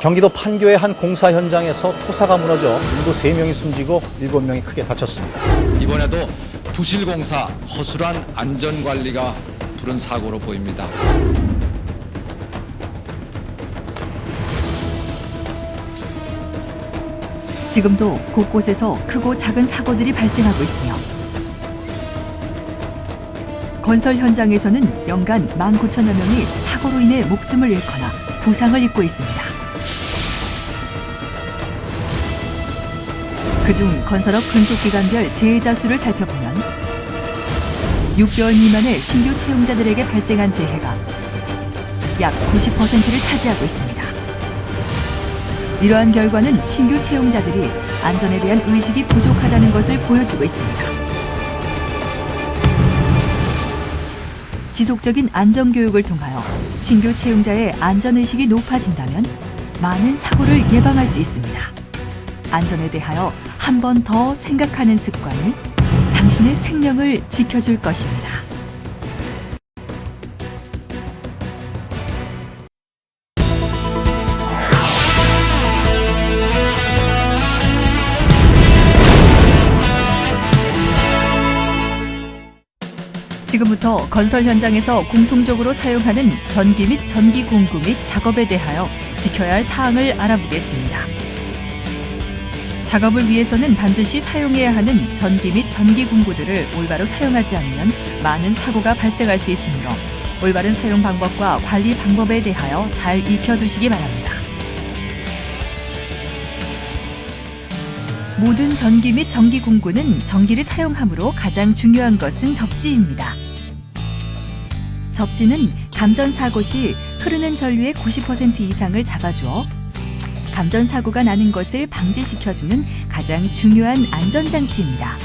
경기도 판교의 한 공사 현장에서 토사가 무너져 인도 3명이 숨지고 7명이 크게 다쳤습니다. 이번에도 부실공사, 허술한 안전관리가 부른 사고로 보입니다. 지금도 곳곳에서 크고 작은 사고들이 발생하고 있으며 건설 현장에서는 연간 19,000여 명이 사고로 인해 목숨을 잃거나 부상을 입고 있습니다. 그중 건설업 근속기간별 재해자 수를 살펴보면 6개월 미만의 신규 채용자들에게 발생한 재해가 약 90%를 차지하고 있습니다. 이러한 결과는 신규 채용자들이 안전에 대한 의식이 부족하다는 것을 보여주고 있습니다. 지속적인 안전교육을 통하여 신규 채용자의 안전의식이 높아진다면 많은 사고를 예방할 수 있습니다. 안전에 대하여 한 번 더 생각하는 습관이 당신의 생명을 지켜줄 것입니다. 지금부터 건설 현장에서 공통적으로 사용하는 전기 및 전기 공구 및 작업에 대하여 지켜야 할 사항을 알아보겠습니다. 작업을 위해서는 반드시 사용해야 하는 전기 및 전기 공구들을 올바로 사용하지 않으면 많은 사고가 발생할 수 있으므로 올바른 사용 방법과 관리 방법에 대하여 잘 익혀두시기 바랍니다. 모든 전기 및 전기 공구는 전기를 사용하므로 가장 중요한 것은 접지입니다. 접지는 감전사고 시 흐르는 전류의 90% 이상을 잡아주어 감전사고가 나는 것을 방지시켜주는 가장 중요한 안전장치입니다.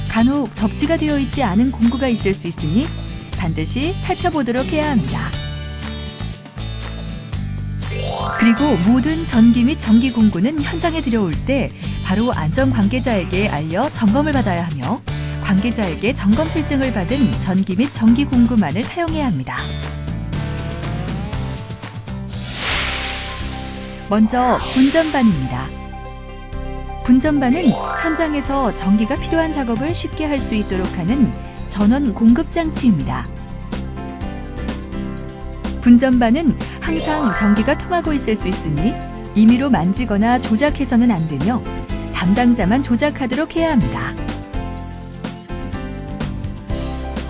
간혹 접지가 되어 있지 않은 공구가 있을 수 있으니 반드시 살펴보도록 해야 합니다. 그리고 모든 전기 및 전기 공구는 현장에 들여올 때 바로 안전 관계자에게 알려 점검을 받아야 하며 관계자에게 점검 필증을 받은 전기 및 전기 공구만을 사용해야 합니다. 먼저 분전반입니다. 분전반은 현장에서 전기가 필요한 작업을 쉽게 할 수 있도록 하는 전원 공급 장치입니다. 분전반은 항상 전기가 통하고 있을 수 있으니 임의로 만지거나 조작해서는 안 되며 담당자만 조작하도록 해야 합니다.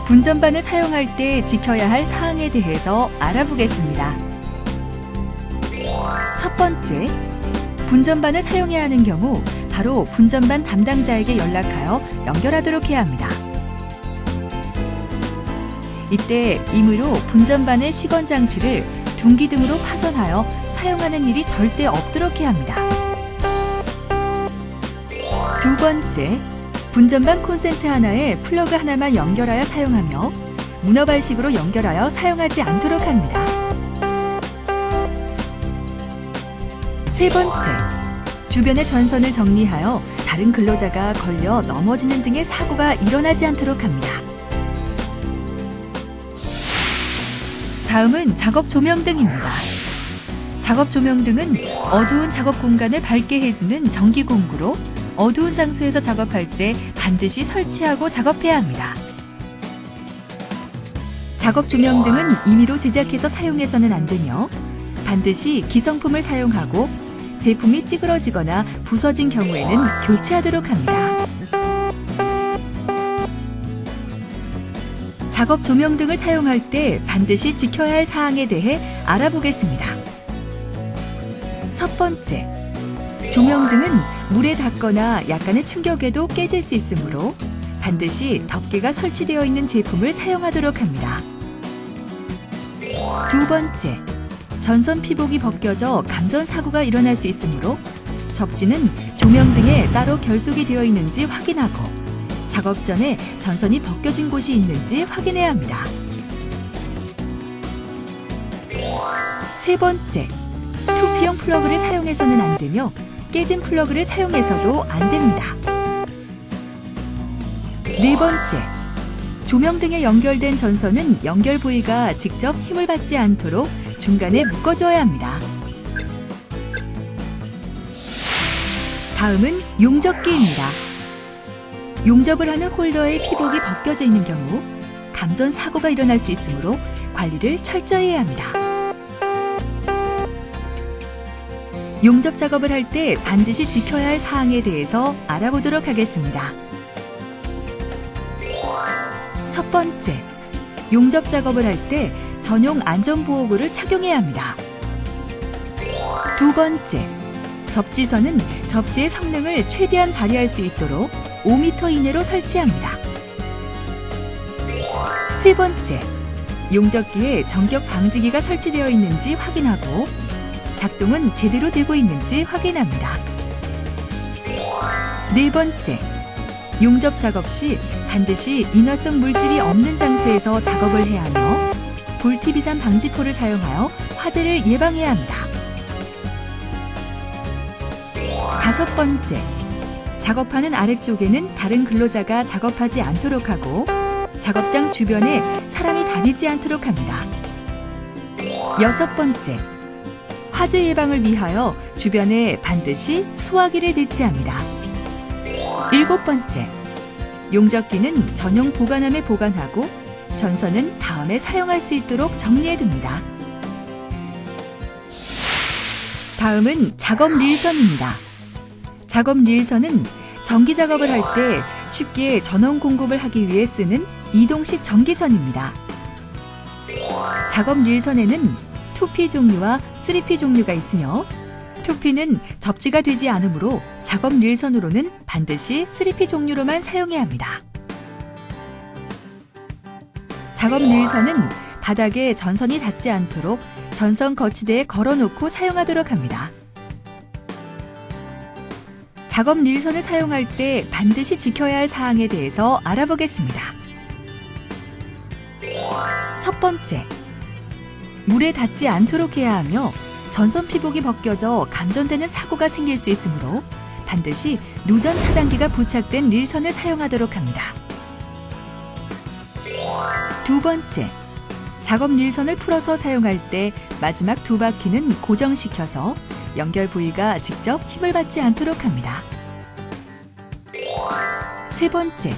분전반을 사용할 때 지켜야 할 사항에 대해서 알아보겠습니다. 첫 번째, 분전반을 사용해야 하는 경우 바로 분전반 담당자에게 연락하여 연결하도록 해야 합니다. 이때 임의로 분전반의 시건 장치를 둔기 등으로 파손하여 사용하는 일이 절대 없도록 해야 합니다. 두 번째, 분전반 콘센트 하나에 플러그 하나만 연결하여 사용하며 문어발식으로 연결하여 사용하지 않도록 합니다. 세 번째, 주변의 전선을 정리하여 다른 근로자가 걸려 넘어지는 등의 사고가 일어나지 않도록 합니다. 다음은 작업 조명등입니다. 작업 조명등은 어두운 작업 공간을 밝게 해주는 전기 공구로 어두운 장소에서 작업할 때 반드시 설치하고 작업해야 합니다. 작업 조명등은 임의로 제작해서 사용해서는 안 되며 반드시 기성품을 사용하고 제품이 찌그러지거나 부서진 경우에는 교체하도록 합니다. 작업 조명등을 사용할 때 반드시 지켜야 할 사항에 대해 알아보겠습니다. 첫 번째, 조명등은 물에 닿거나 약간의 충격에도 깨질 수 있으므로 반드시 덮개가 설치되어 있는 제품을 사용하도록 합니다. 두 번째, 전선 피복이 벗겨져 감전 사고가 일어날 수 있으므로 접지는 조명등에 따로 결속이 되어 있는지 확인하고 작업 전에 전선이 벗겨진 곳이 있는지 확인해야 합니다. 세 번째, 2P형 플러그를 사용해서는 안 되며 깨진 플러그를 사용해서도 안 됩니다. 네 번째, 조명등에 연결된 전선은 연결 부위가 직접 힘을 받지 않도록 중간에 묶어줘야 합니다. 다음은 용접기입니다. 용접을 하는 홀더의 피복이 벗겨져 있는 경우 감전 사고가 일어날 수 있으므로 관리를 철저히 해야 합니다. 용접 작업을 할 때 반드시 지켜야 할 사항에 대해서 알아보도록 하겠습니다. 첫 번째, 용접 작업을 할 때 전용 안전보호구를 착용해야 합니다. 두 번째, 접지선은 접지의 성능을 최대한 발휘할 수 있도록 5m 이내로 설치합니다. 세 번째, 용접기에 전격 방지기가 설치되어 있는지 확인하고 작동은 제대로 되고 있는지 확인합니다. 네 번째, 용접 작업 시 반드시 인화성 물질이 없는 장소에서 작업을 해야 하며 불티비산 방지포를 사용하여 화재를 예방해야 합니다. 다섯 번째, 작업하는 아래쪽에는 다른 근로자가 작업하지 않도록 하고 작업장 주변에 사람이 다니지 않도록 합니다. 여섯 번째, 화재 예방을 위하여 주변에 반드시 소화기를 배치합니다. 일곱 번째, 용접기는 전용 보관함에 보관하고 전선은 다음에 사용할 수 있도록 정리해둡니다. 다음은 작업 릴선입니다. 작업 릴선은 전기 작업을 할 때 쉽게 전원 공급을 하기 위해 쓰는 이동식 전기선입니다. 작업 릴선에는 2P 종류와 3P 종류가 있으며 2P는 접지가 되지 않으므로 작업 릴선으로는 반드시 3P 종류로만 사용해야 합니다. 작업 릴선은 바닥에 전선이 닿지 않도록 전선 거치대에 걸어놓고 사용하도록 합니다. 작업 릴선을 사용할 때 반드시 지켜야 할 사항에 대해서 알아보겠습니다. 첫 번째, 물에 닿지 않도록 해야 하며 전선 피복이 벗겨져 감전되는 사고가 생길 수 있으므로 반드시 누전 차단기가 부착된 릴선을 사용하도록 합니다. 두 번째, 작업 릴선을 풀어서 사용할 때 마지막 두 바퀴는 고정시켜서 연결 부위가 직접 힘을 받지 않도록 합니다. 세 번째,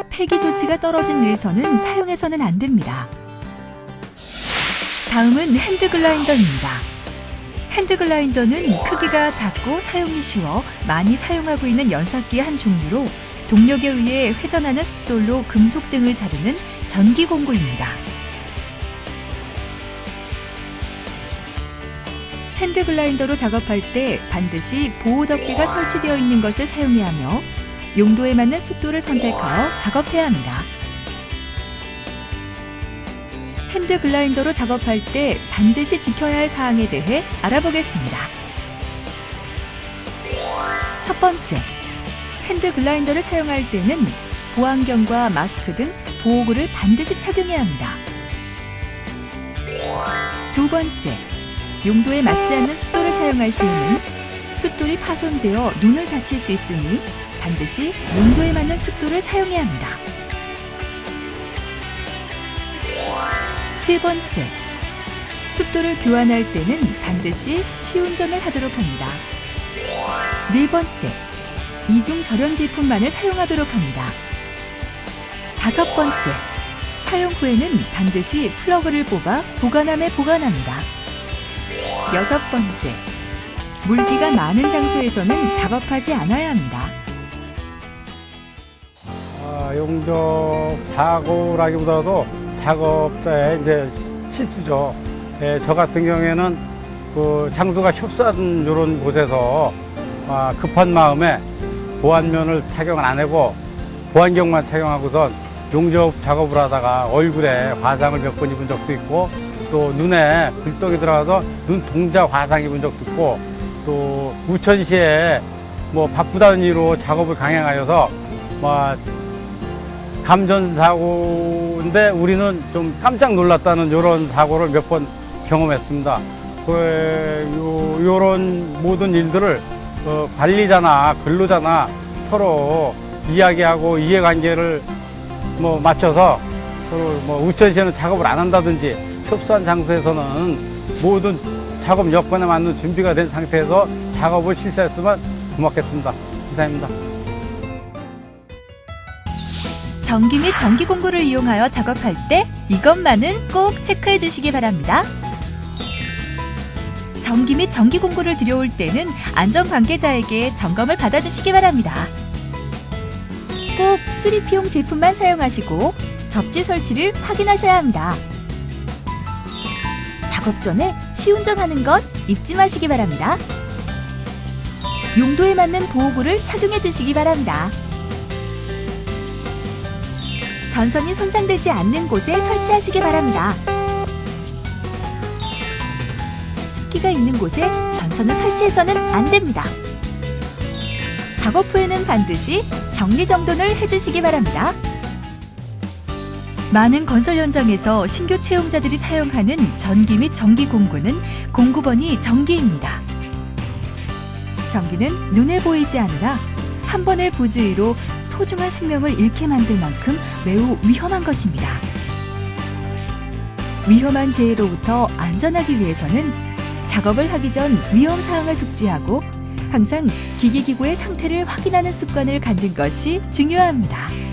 폐기 조치가 떨어진 릴선은 사용해서는 안 됩니다. 다음은 핸드글라인더입니다. 핸드글라인더는 크기가 작고 사용이 쉬워 많이 사용하고 있는 연삭기의 한 종류로 동력에 의해 회전하는 숫돌로 금속 등을 자르는 전기 공구입니다. 핸드글라인더로 작업할 때 반드시 보호 덮개가 설치되어 있는 것을 사용해야 하며 용도에 맞는 숫돌을 선택하여 작업해야 합니다. 핸드글라인더로 작업할 때 반드시 지켜야 할 사항에 대해 알아보겠습니다. 첫 번째, 핸드글라인더를 사용할 때는 보안경과 마스크 등 보호구를 반드시 착용해야 합니다. 두 번째, 용도에 맞지 않는 숫돌을 사용할 시에는 숫돌이 파손되어 눈을 다칠 수 있으니 반드시 용도에 맞는 숫돌을 사용해야 합니다. 세 번째, 숫돌을 교환할 때는 반드시 시운전을 하도록 합니다. 네 번째, 이중 절연 제품만을 사용하도록 합니다. 다섯 번째, 사용 후에는 반드시 플러그를 뽑아 보관함에 보관합니다. 여섯 번째, 물기가 많은 장소에서는 작업하지 않아야 합니다. 용접 사고라기보다도 작업자의 이제 실수죠. 예, 저 같은 경우에는 그 장소가 협소한 이런 곳에서 급한 마음에 보안면을 착용을 안 하고 보안경만 착용하고선 용접 작업을 하다가 얼굴에 화상을 몇 번 입은 적도 있고 또 눈에 불떡이 들어가서 눈 동자 화상 입은 적도 있고 또 우천시에 뭐 바쁘다는 이유로 작업을 강행하여서 감전사고인데 우리는 좀 깜짝 놀랐다는 이런 사고를 몇 번 경험했습니다. 이런 모든 일들을 관리자나 근로자나 서로 이야기하고 이해관계를 맞춰서 서로 우천시에는 작업을 안 한다든지 협소한 장소에서는 모든 작업 여건에 맞는 준비가 된 상태에서 작업을 실시했으면 고맙겠습니다. 이상입니다. 전기 및 전기 공구를 이용하여 작업할 때 이것만은 꼭 체크해 주시기 바랍니다. 전기 및 전기 공구를 들여올 때는 안전 관계자에게 점검을 받아주시기 바랍니다. 꼭 3P용 제품만 사용하시고 접지 설치를 확인하셔야 합니다. 작업 전에 시운전하는 것 잊지 마시기 바랍니다. 용도에 맞는 보호구를 착용해 주시기 바랍니다. 전선이 손상되지 않는 곳에 설치하시기 바랍니다. 습기가 있는 곳에 전선을 설치해서는 안 됩니다. 작업 후에는 반드시 정리정돈을 해주시기 바랍니다. 많은 건설 현장에서 신규 채용자들이 사용하는 전기 및 전기 공구는 공구번이 전기입니다. 전기는 눈에 보이지 않으나 한 번의 부주의로 소중한 생명을 잃게 만들 만큼 매우 위험한 것입니다. 위험한 재해로부터 안전하기 위해서는 작업을 하기 전 위험 사항을 숙지하고 항상 기기기구의 상태를 확인하는 습관을 갖는 것이 중요합니다.